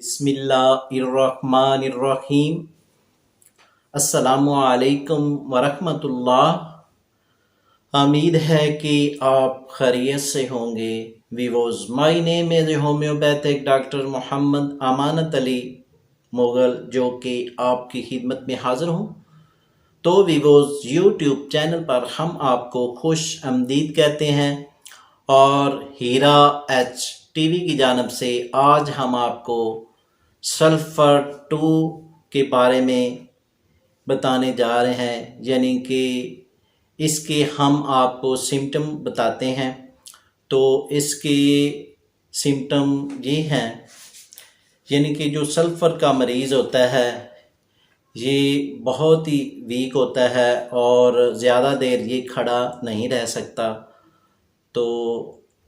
बिस्मिल्लाहिर्रहमानिर्रहीम। अस्सलामुअलैकुम वरहमतुल्लाह। उम्मीद है कि आप खैरियत से होंगे। वीवोज़, my name is homeopathic doctor Mohammad Amanat Ali Mughal, जो कि आपकी खिदमत में हाज़िर हूँ। तो वीवोज़ यूट्यूब चैनल पर हम आपको खुश आमदीद कहते हैं और हीरा एच टीवी की जानिब से आज हम आपको सल्फ़र 2 के बारे में बताने जा रहे हैं, यानी कि इसके हम आपको सिम्टम बताते हैं। तो इसके सिम्टम ये हैं, यानी कि जो सल्फ़र का मरीज़ होता है ये बहुत ही वीक होता है और ज़्यादा देर ये खड़ा नहीं रह सकता। तो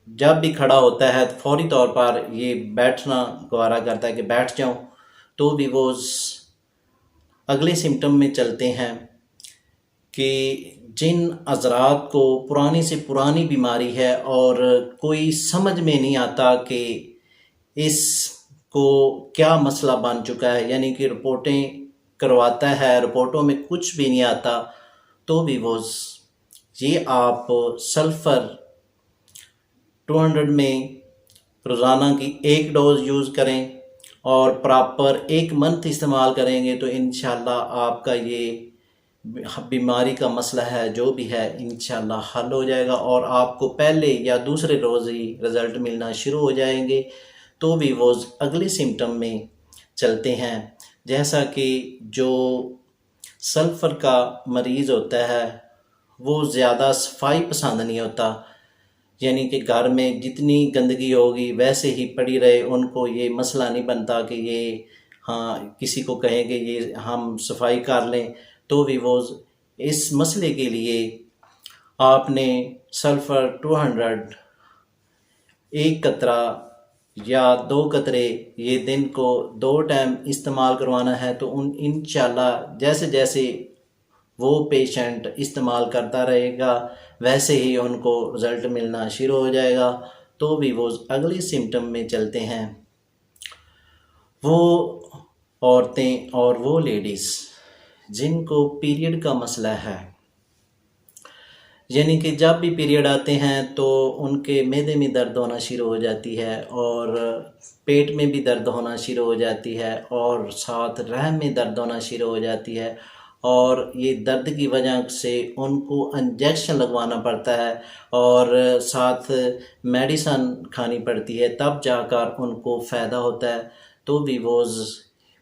जब भी खड़ा होता है तो फौरी तौर पर ये बैठना गवारा करता है कि बैठ जाऊं। तो भी वो अगले सिम्टम में चलते हैं कि जिन हज़रात को पुरानी से पुरानी बीमारी है और कोई समझ में नहीं आता कि इसको क्या मसला बन चुका है, यानी कि रिपोर्टें करवाता है, रिपोर्टों में कुछ भी नहीं आता, तो भी वो ये आप सल्फ़र 200 में रोज़ाना की 1 डोज़ यूज़ करें और प्रॉपर 1 मंथ इस्तेमाल करेंगे तो इंशाल्लाह आपका ये बीमारी का मसला है जो भी है इंशाल्लाह हल हो जाएगा और आपको पहले या दूसरे रोज़ ही रिज़ल्ट मिलना शुरू हो जाएंगे। तो भी वो अगले सिम्टम में चलते हैं, जैसा कि जो सल्फ़र का मरीज़ होता है वो ज़्यादा सफाई पसंद नहीं होता, यानी कि घर में जितनी गंदगी होगी वैसे ही पड़ी रहे, उनको ये मसला नहीं बनता कि ये हाँ किसी को कहें कि ये हम सफाई कर लें। तो भी वो इस मसले के लिए आपने सल्फ़र 200 1 कतरा या 2 कतरे ये दिन को 2 टाइम इस्तेमाल करवाना है। तो इंशाल्लाह जैसे जैसे वो पेशेंट इस्तेमाल करता रहेगा वैसे ही उनको रिज़ल्ट मिलना शुरू हो जाएगा। तो भी वो अगले सिम्टम में चलते हैं। वो औरतें और वो लेडीज़ जिनको पीरियड का मसला है, यानी कि जब भी पीरियड आते हैं तो उनके मैदे में दर्द होना शुरू हो जाती है और पेट में भी दर्द होना शुरू हो जाती है और साथ रहम में दर्द होना शुरू हो जाती है और ये दर्द की वजह से उनको इंजेक्शन लगवाना पड़ता है और साथ मेडिसन खानी पड़ती है, तब जाकर उनको फ़ायदा होता है। तो भी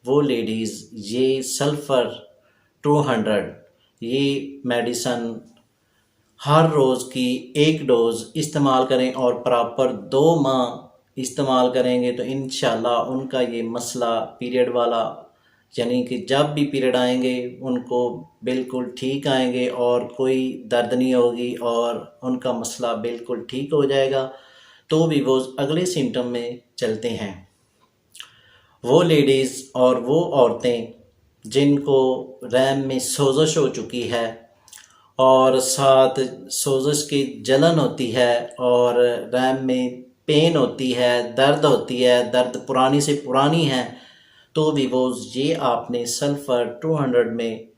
वो लेडीज़ ये सल्फ़र 200 ये मेडिसन हर रोज़ की 1 डोज़ इस्तेमाल करें और प्रॉपर 2 माह इस्तेमाल करेंगे तो इंशाल्लाह उनका ये मसला पीरियड वाला, यानी कि जब भी पीरियड आएंगे उनको बिल्कुल ठीक आएंगे और कोई दर्द नहीं होगी और उनका मसला बिल्कुल ठीक हो जाएगा। तो भी वो अगले सिम्टम में चलते हैं। वो लेडीज़ और वो औरतें जिनको रहम में सोज़श हो चुकी है और साथ सोज़श की जलन होती है और रहम में पेन होती है, दर्द होती है, दर्द पुरानी से पुरानी है, तो भी वो ये आपने सल्फ़र 200 में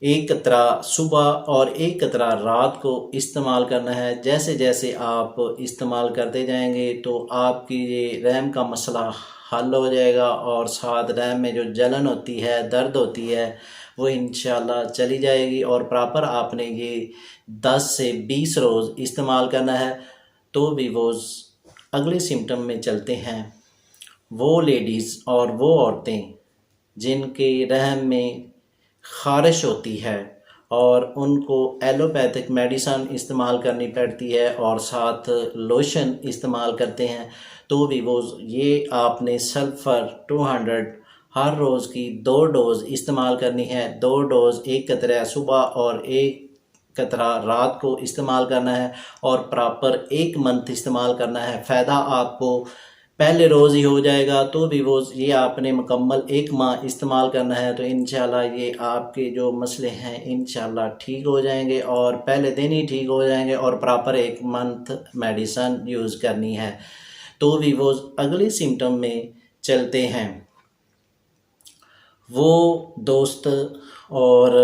1 कतरा सुबह और 1 कतरा रात को इस्तेमाल करना है। जैसे जैसे आप इस्तेमाल करते जाएंगे तो आपकी ये रहम का मसला हल हो जाएगा और साथ रहम में जो जलन होती है, दर्द होती है, वो इंशाल्लाह चली जाएगी और प्रॉपर आपने ये 10 से 20 रोज़ इस्तेमाल करना है। तो भी वो अगले सिम्टम में चलते हैं। वो लेडीज़ और वो औरतें जिनके रहम में ख़ारिश होती है और उनको एलोपैथिक मेडिसन इस्तेमाल करनी पड़ती है और साथ लोशन इस्तेमाल करते हैं, तो भी वो ये आपने सल्फ़र 200 हर रोज़ की 2 डोज़ इस्तेमाल करनी है। 2 डोज़ 1 कतरा सुबह और 1 कतरा रात को इस्तेमाल करना है और प्रॉपर 1 मंथ इस्तेमाल करना है। फ़ायदा आपको पहले रोज़ ही हो जाएगा। तो भी वो ये आपने मुकम्मल 1 माह इस्तेमाल करना है तो इंशाल्लाह ये आपके जो मसले हैं इंशाल्लाह ठीक हो जाएंगे और पहले दिन ही ठीक हो जाएंगे और प्रॉपर 1 मंथ मेडिसन यूज़ करनी है। तो भी वो अगले सिम्टम में चलते हैं। वो दोस्त और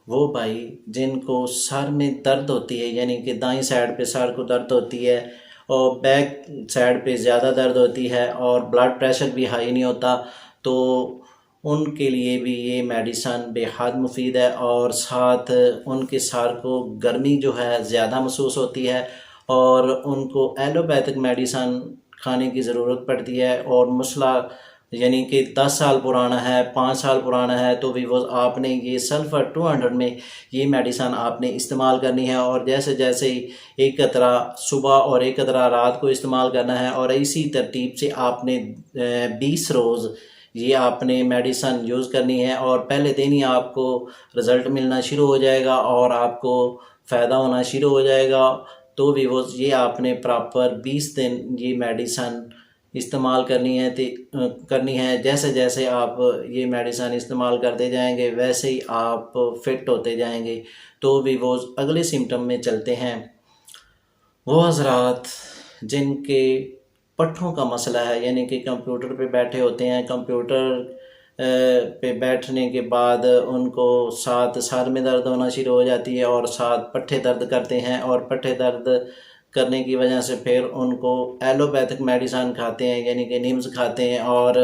वो भाई जिनको सर में दर्द होती है, यानी कि दाईं साइड पे सर को दर्द होती है और बैक साइड पे ज़्यादा दर्द होती है और ब्लड प्रेशर भी हाई नहीं होता, तो उनके लिए भी ये मेडिसन बेहद मुफीद है। और साथ उनके सर को गर्मी जो है ज़्यादा महसूस होती है और उनको एलोपैथिक मेडिसन खाने की ज़रूरत पड़ती है। और मसला यानी कि 10 साल पुराना है, 5 साल पुराना है, तो भी वो आपने ये सल्फ़र 200 में ये मेडिसन आपने इस्तेमाल करनी है। और जैसे जैसे एक कतरा सुबह और एक कतरा रात को इस्तेमाल करना है और इसी तरतीब से आपने 20 रोज़ ये आपने मेडिसन यूज़ करनी है। और पहले दिन ही आपको रिज़ल्ट मिलना शुरू हो जाएगा और आपको फ़ायदा होना शुरू हो जाएगा। तो भी वो ये आपने प्रॉपर 20 दिन ये मेडिसन इस्तेमाल करनी है। जैसे जैसे आप ये मेडिसन इस्तेमाल करते जाएंगे वैसे ही आप फिट होते जाएंगे। तो भी वो अगले सिम्टम में चलते हैं। वो हज़रात जिनके पट्ठों का मसला है, यानी कि कंप्यूटर पे बैठे होते हैं, कंप्यूटर पे बैठने के बाद उनको साथ सर में दर्द होना शुरू हो जाती है और साथ पट्ठे दर्द करते हैं और पट्ठे दर्द करने की वजह से फिर उनको एलोपैथिक मेडिसन खाते हैं, यानी कि निम्स खाते हैं और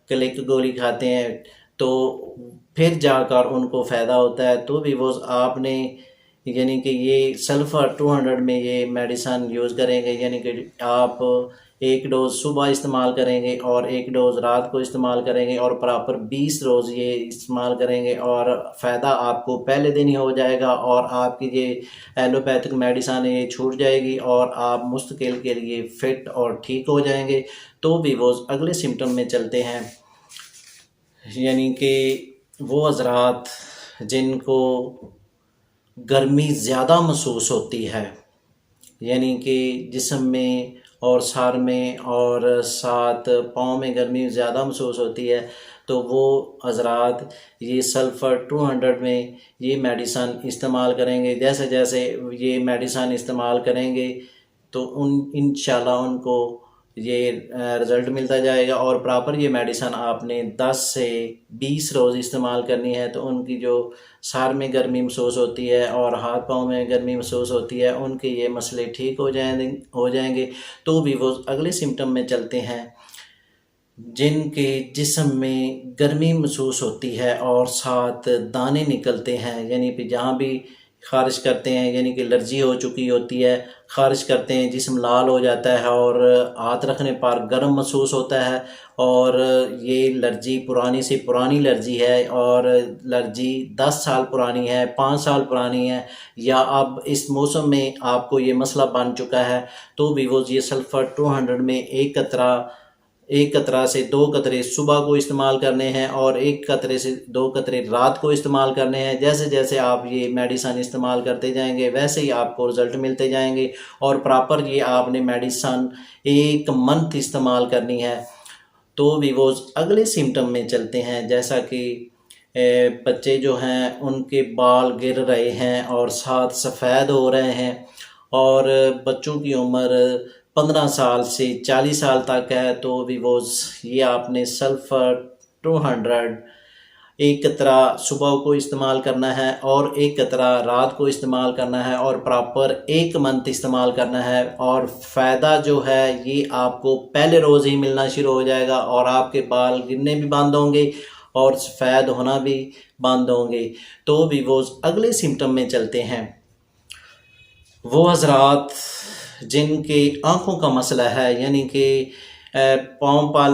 क्लिक गोली खाते हैं, तो फिर जाकर उनको फ़ायदा होता है। तो भी वो आपने यानी कि ये सल्फ़र 200 में ये मेडिसन यूज़ करेंगे, यानी कि आप एक डोज़ सुबह इस्तेमाल करेंगे और एक डोज़ रात को इस्तेमाल करेंगे और प्रॉपर 20 रोज़ ये इस्तेमाल करेंगे और फ़ायदा आपको पहले दिन ही हो जाएगा और आपकी ये एलोपैथिक मेडिसन ये छूट जाएगी और आप मुस्तकिल के लिए फ़िट और ठीक हो जाएंगे। तो भी वो अगले सिम्टम में चलते हैं, यानी कि वो हज़रात जिनको गर्मी ज़्यादा महसूस होती है, यानी कि जिस्म में और सर में और साथ पाँव में गर्मी ज़्यादा महसूस होती है, तो वो हज़रात ये सल्फ़र 200 में ये मेडिसन इस्तेमाल करेंगे। जैसे जैसे ये मेडिसन इस्तेमाल करेंगे तो इंशाल्लाह उनको ये रिज़ल्ट मिलता जाएगा। और प्रॉपर ये मेडिसन आपने 10 से 20 रोज़ इस्तेमाल करनी है, तो उनकी जो सर में गर्मी महसूस होती है और हाथ पाँव में गर्मी महसूस होती है, उनके ये मसले ठीक हो जाएंगे। तो भी वो अगले सिम्टम में चलते हैं, जिनके जिस्म में गर्मी महसूस होती है और साथ दाने निकलते हैं, यानी कि जहाँ भी ख़ारिश करते हैं, यानी कि एलर्जी हो चुकी होती है, ख़ारिश करते हैं जिस्म लाल हो जाता है और हाथ रखने पर गर्म महसूस होता है। और ये एलर्जी पुरानी से पुरानी एलर्जी है और एलर्जी 10 साल पुरानी है, 5 साल पुरानी है, या अब इस मौसम में आपको ये मसला बन चुका है, तो भी वो ये सल्फ़र 200 में एक कतरा से 2 कतरे सुबह को इस्तेमाल करने हैं और 1 कतरे से 2 कतरे रात को इस्तेमाल करने हैं। जैसे जैसे आप ये मेडिसन इस्तेमाल करते जाएंगे वैसे ही आपको रिज़ल्ट मिलते जाएंगे और प्रॉपर ये आपने मेडिसन 1 मंथ इस्तेमाल करनी है। तो भी वो अगले सिम्टम में चलते हैं, जैसा कि बच्चे जो हैं उनके बाल गिर रहे हैं और साथ सफ़ेद हो रहे हैं और बच्चों की उम्र 15 साल से 40 साल तक है, तो भी वो ये आपने सल्फ़र 200 एक कतरा सुबह को इस्तेमाल करना है और एक कतरा रात को इस्तेमाल करना है और प्रॉपर 1 मंथ इस्तेमाल करना है। और फ़ायदा जो है ये आपको पहले रोज़ ही मिलना शुरू हो जाएगा और आपके बाल गिरने भी बंद होंगे और सफ़ेद होना भी बंद होंगे। तो भी वो अगले सिम्टम में चलते हैं, वो हज़रात जिनके आँखों का मसला है, यानी कि पाँव पाल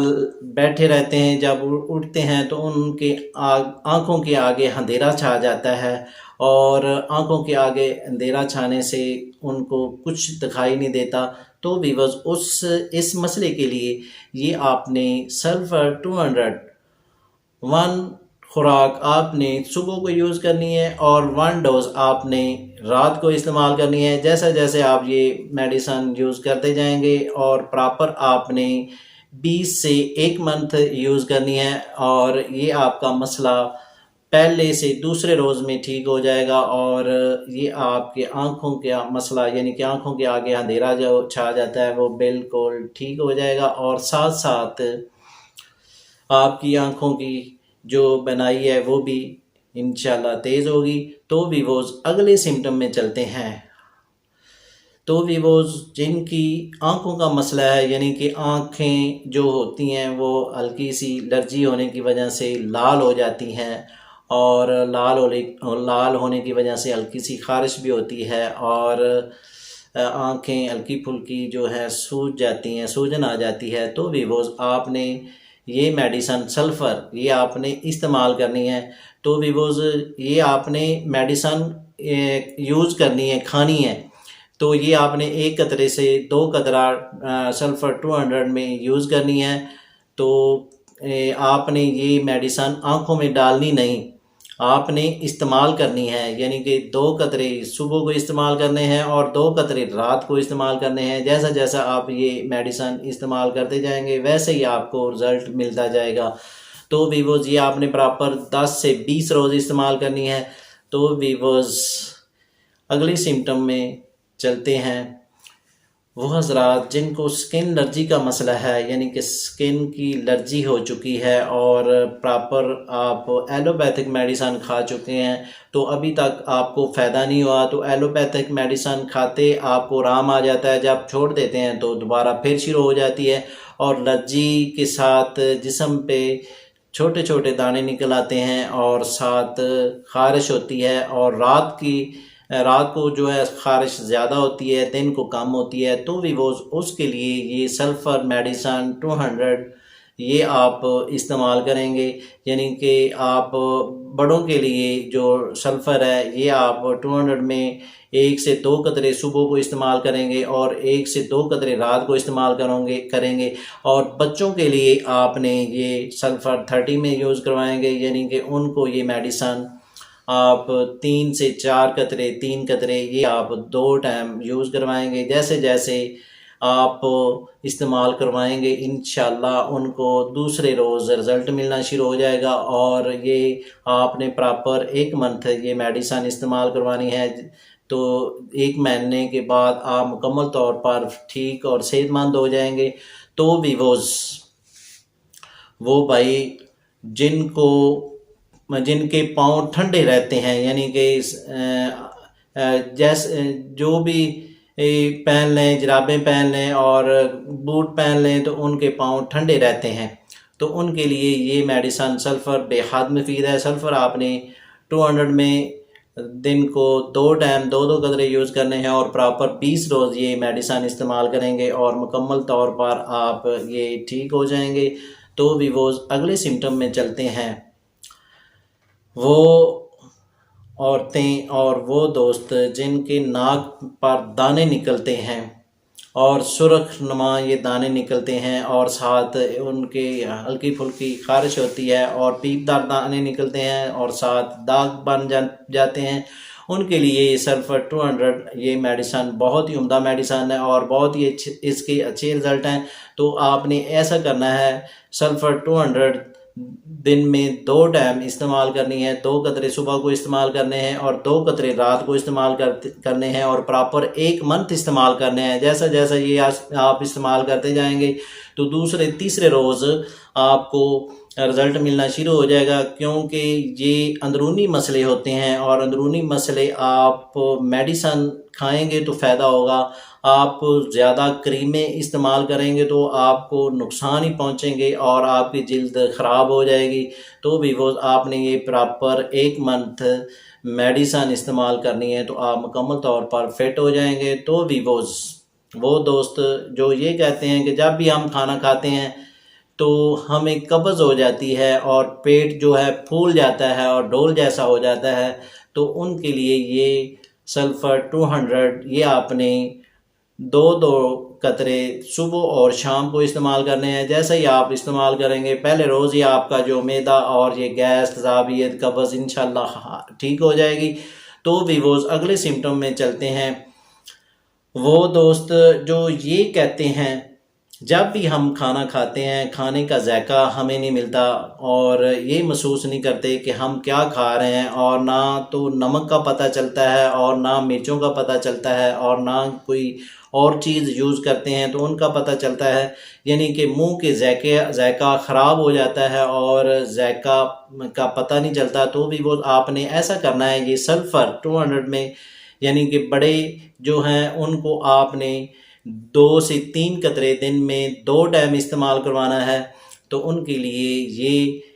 बैठे रहते हैं, जब उठते हैं तो उनके आँखों के आगे अंधेरा छा जाता है और आँखों के आगे अंधेरा छाने से उनको कुछ दिखाई नहीं देता। तो भी बस इस मसले के लिए ये आपने सल्फ़र 200 1 खुराक आपने सुबह को यूज़ करनी है और 1 डोज़ आपने रात को इस्तेमाल करनी है। जैसे जैसे आप ये मेडिसन यूज़ करते जाएंगे और प्रॉपर आपने 20 से 1 मंथ यूज़ करनी है और ये आपका मसला पहले से दूसरे रोज़ में ठीक हो जाएगा और ये आपके आँखों का मसला, यानी कि आँखों के आगे अंधेरा जो छा जाता है, वो बिल्कुल ठीक हो जाएगा। और साथ साथ आपकी आँखों की जो बनाई है वो भी इंशाल्लाह तेज़ होगी। तो वीवोज़ अगले सिम्टम में चलते हैं। तो वीवोज़ जिनकी आँखों का मसला है, यानी कि आँखें जो होती हैं वो हल्की सी एलर्जी होने की वजह से लाल हो जाती हैं, और लाल होने की वजह से हल्की सी ख़ारिश भी होती है, और आँखें हल्की फुल्की जो है सूज जाती हैं, सूजन आ जाती है। तो वीवोज़ आपने ये मेडिसन सल्फ़र ये आपने इस्तेमाल करनी है। तो वीवोज़ ये आपने मेडिसन यूज़ करनी है, खानी है। तो ये आपने 1 कतरे से 2 कतरा सल्फ़र 200 में यूज़ करनी है। तो आपने ये मेडिसन आँखों में डालनी नहीं, आपने इस्तेमाल करनी है, यानी कि 2 कतरे सुबह को इस्तेमाल करने हैं और 2 कतरे रात को इस्तेमाल करने हैं। जैसा जैसा आप ये मेडिसन इस्तेमाल करते जाएंगे वैसे ही आपको रिज़ल्ट मिलता जाएगा। तो वीवोज़ ये आपने प्रॉपर 10 से 20 रोज़ इस्तेमाल करनी है। तो वीवोज़ अगले सिम्टम में चलते हैं। वो हज़रात जिनको स्किन एलर्जी का मसला है, यानी कि स्किन की एलर्जी हो चुकी है और प्रॉपर आप एलोपैथिक मेडिसन खा चुके हैं, तो अभी तक आपको फ़ायदा नहीं हुआ, तो एलोपैथिक मेडिसन खाते आपको आराम आ जाता है। जब छोड़ देते हैं तो दोबारा फिर शुरू हो जाती है, और एलर्जी के साथ जिस्म पे छोटे छोटे दाने निकल आते हैं, और साथ ख़ारिश होती है, और रात को जो है ख़ारिश ज़्यादा होती है, दिन को कम होती है। तो वीवोज़ उसके लिए ये सल्फ़र मेडिसन 200 ये आप इस्तेमाल करेंगे, यानी कि आप बड़ों के लिए जो सल्फ़र है ये आप 200 में 1 से 2 कतरे सुबह को इस्तेमाल करेंगे और 1 से 2 कतरे रात को इस्तेमाल करेंगे। और बच्चों के लिए आपने ये सल्फ़र 30 में यूज़ करवाएंगे, यानी कि उनको ये मेडिसन आप 3 से 4 कतरे 3 कतरे ये आप 2 टाइम यूज़ करवाएंगे। जैसे जैसे आप इस्तेमाल करवाएंगे इंशाल्लाह उनको दूसरे रोज़ रिज़ल्ट मिलना शुरू हो जाएगा, और ये आपने प्रॉपर 1 मंथ ये मेडिसन इस्तेमाल करवानी है। तो 1 महीने के बाद आप मुकम्मल तौर पर ठीक और सेहतमंद हो जाएंगे। तो वीवोज़ वो भाई जिनके पाँव ठंडे रहते हैं, यानी कि जैसे जो भी पहन लें, जुराबें पहन लें और बूट पहन लें तो उनके पाँव ठंडे रहते हैं, तो उनके लिए ये मेडिसन सल्फ़र बेहद मुफीद है। सल्फ़र आपने 200 में दिन को 2 टाइम 2-2 कतरे यूज़ करने हैं, और प्रॉपर 20 रोज़ ये मेडिसन इस्तेमाल करेंगे और मुकम्मल तौर पर आप ये ठीक हो जाएंगे। तो वीवोज़ अगले सिम्टम में चलते हैं। वो औरतें और वो दोस्त जिनके नाक पर दाने निकलते हैं और सुर्ख नुमा ये दाने निकलते हैं, और साथ उनके हल्की फुल्की ख़ारिश होती है और पीपदार दाने निकलते हैं, और साथ दाग बन जाते हैं, उनके लिए ये सल्फ़र 200 ये मेडिसन बहुत ही उम्दा मेडिसन है और बहुत ही इसके अच्छे रिज़ल्ट हैं। तो आपने ऐसा करना है, सल्फ़र 200 दिन में 2 टाइम इस्तेमाल करनी है। 2 कतरे सुबह को इस्तेमाल करने हैं और 2 कतरे रात को इस्तेमाल करने हैं, और प्रॉपर 1 मंथ इस्तेमाल करने हैं। जैसा जैसा ये आप इस्तेमाल करते जाएंगे तो दूसरे तीसरे रोज़ आपको रिज़ल्ट मिलना शुरू हो जाएगा, क्योंकि ये अंदरूनी मसले होते हैं, और अंदरूनी मसले आप मेडिसन खाएंगे तो फ़ायदा होगा। आप ज़्यादा क्रीमें इस्तेमाल करेंगे तो आपको नुकसान ही पहुंचेंगे और आपकी जिल्द ख़राब हो जाएगी। तो वीवोज़ आपने ये प्रॉपर 1 मंथ मेडिसन इस्तेमाल करनी है, तो आप मुकम्मल तौर पर फिट हो जाएंगे। तो वीवोज़ वो दोस्त जो ये कहते हैं कि जब भी हम खाना खाते हैं तो हमें कब्ज़ हो जाती है और पेट जो है फूल जाता है और डोल जैसा हो जाता है, तो उनके लिए ये सल्फ़र 200 ये आपने 2-2 कतरे सुबह और शाम को इस्तेमाल करने हैं। जैसे ही आप इस्तेमाल करेंगे पहले रोज़ ही आपका जो मैदा और ये गैस, तेज़ाबियत, कब्ज़ इंशाल्लाह ठीक हो जाएगी। तो वीवोज़ अगले सिम्टम में चलते हैं। वो दोस्त जो ये कहते हैं जब भी हम खाना खाते हैं खाने का जायका हमें नहीं मिलता और ये महसूस नहीं करते कि हम क्या खा रहे हैं, और ना तो नमक का पता चलता है और ना मिर्चों का पता चलता है और ना कोई और चीज़ यूज़ करते हैं तो उनका पता चलता है। यानी कि मुंह के जायका ख़राब हो जाता है और जायका का पता नहीं चलता। तो भी वो आपने ऐसा करना है, ये सल्फ़र 200 में यानी कि बड़े जो हैं उनको आपने 2 से 3 कतरे दिन में 2 टाइम इस्तेमाल करवाना है। तो उनके लिए ये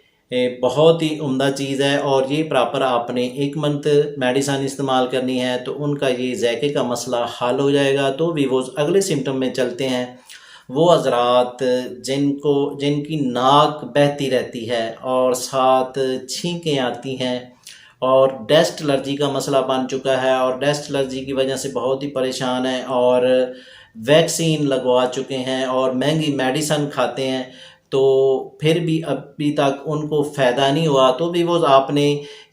बहुत ही उम्दा चीज़ है और ये प्रॉपर आपने 1 मंथ मेडिसिन इस्तेमाल करनी है तो उनका ये जायके का मसला हल हो जाएगा। तो भी वो अगले सिम्टम में चलते हैं, वो हज़रात जिनकी नाक बहती रहती है और साथ छींकें आती हैं और डस्ट एलर्जी का मसला बन चुका है और डस्ट एलर्जी की वजह से बहुत ही परेशान है और वैक्सीन लगवा चुके हैं और महंगी मेडिसिन खाते हैं तो फिर भी अभी तक उनको फ़ायदा नहीं हुआ। तो भी वो आपने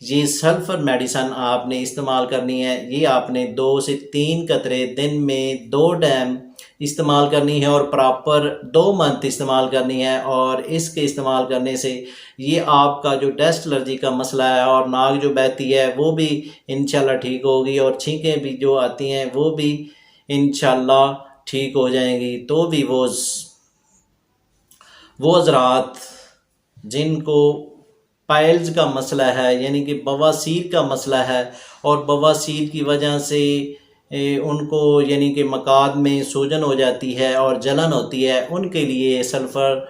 ये सल्फ़र मेडिसिन आपने इस्तेमाल करनी है। ये आपने 2 से 3 कतरे दिन में 2 टाइम इस्तेमाल करनी है और प्रॉपर 2 मंथ इस्तेमाल करनी है। और इसके इस्तेमाल करने से ये आपका जो डस्ट एलर्जी का मसला है और नाक जो बहती है वो भी इंशाल्लाह ठीक होगी और छींकें भी जो आती हैं वो भी इंशाल्लाह ठीक हो जाएंगी। तो भी वो हज़रात जिनको पाइल्स का मसला है यानी कि बवासीर का मसला है और बवासीर की वजह से उनको यानी कि मकाद में सूजन हो जाती है और जलन होती है, उनके लिए सल्फ़र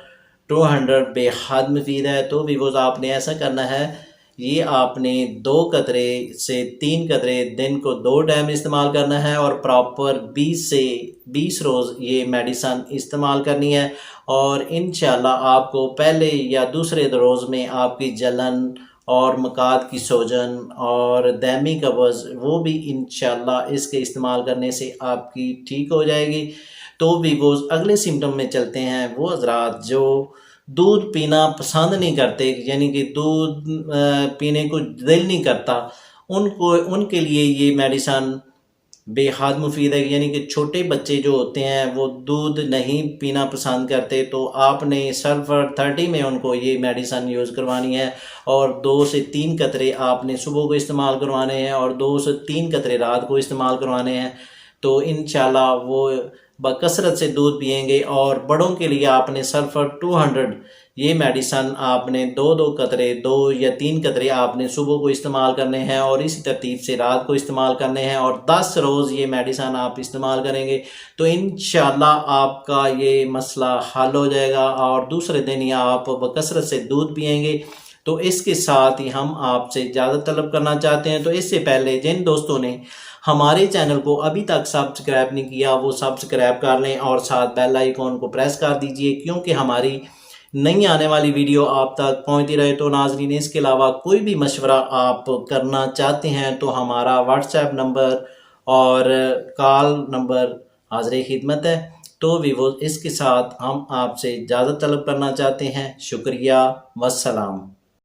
200 बेहद मुफीद है। तो भी वो आपने ऐसा करना है, ये आपने 2 कतरे से 3 कतरे दिन को 2 टाइम इस्तेमाल करना है और प्रॉपर 20 से 20 रोज़ ये मेडिसिन इस्तेमाल करनी है और इंशाल्लाह आपको पहले या दूसरे रोज़ में आपकी जलन और मकाद की सूजन और दामी कब्ज़ वो भी इंशाल्लाह इसके इस्तेमाल करने से आपकी ठीक हो जाएगी। तो भी वो अगले सिम्टम में चलते हैं, वो हज़रात जो दूध पीना पसंद नहीं करते यानी कि दूध पीने को दिल नहीं करता, उनके लिए ये मेडिसिन बेहद मुफीद है। यानी कि छोटे बच्चे जो होते हैं वो दूध नहीं पीना पसंद करते तो आपने सल्फ़र 30 में उनको ये मेडिसिन यूज़ करवानी है और 2 से 3 कतरे आपने सुबह को इस्तेमाल करवाने हैं और 2 से 3 कतरे रात को इस्तेमाल करवाने हैं। तो इंशाल्लाह वो बकसरत से दूध पिएंगे। और बड़ों के लिए आपने सल्फ़र 200 ये मेडिसिन आपने 2-2 कतरे 2 या 3 कतरे आपने सुबह को इस्तेमाल करने हैं और इसी तरतीब से रात को इस्तेमाल करने हैं और 10 रोज़ ये मेडिसिन आप इस्तेमाल करेंगे तो इंशाल्लाह आपका ये मसला हल हो जाएगा और दूसरे दिन ही आप बकसरत से दूध पिएंगे। तो इसके साथ ही हम आपसे ज़्यादा तलब करना चाहते हैं, तो इससे पहले जिन दोस्तों ने हमारे चैनल को अभी तक सब्सक्राइब नहीं किया वो सब्सक्राइब कर लें और साथ बेल आइकॉन को प्रेस कर दीजिए क्योंकि हमारी नई आने वाली वीडियो आप तक पहुंचती रहे। तो नाज़रीन, इसके अलावा कोई भी मशवरा आप करना चाहते हैं तो हमारा व्हाट्सएप नंबर और कॉल नंबर हाज़िर खिदमत है। तो भी वो इसके साथ हम आपसे इजाज़त तलब करना चाहते हैं। शुक्रिया, वस्सलाम।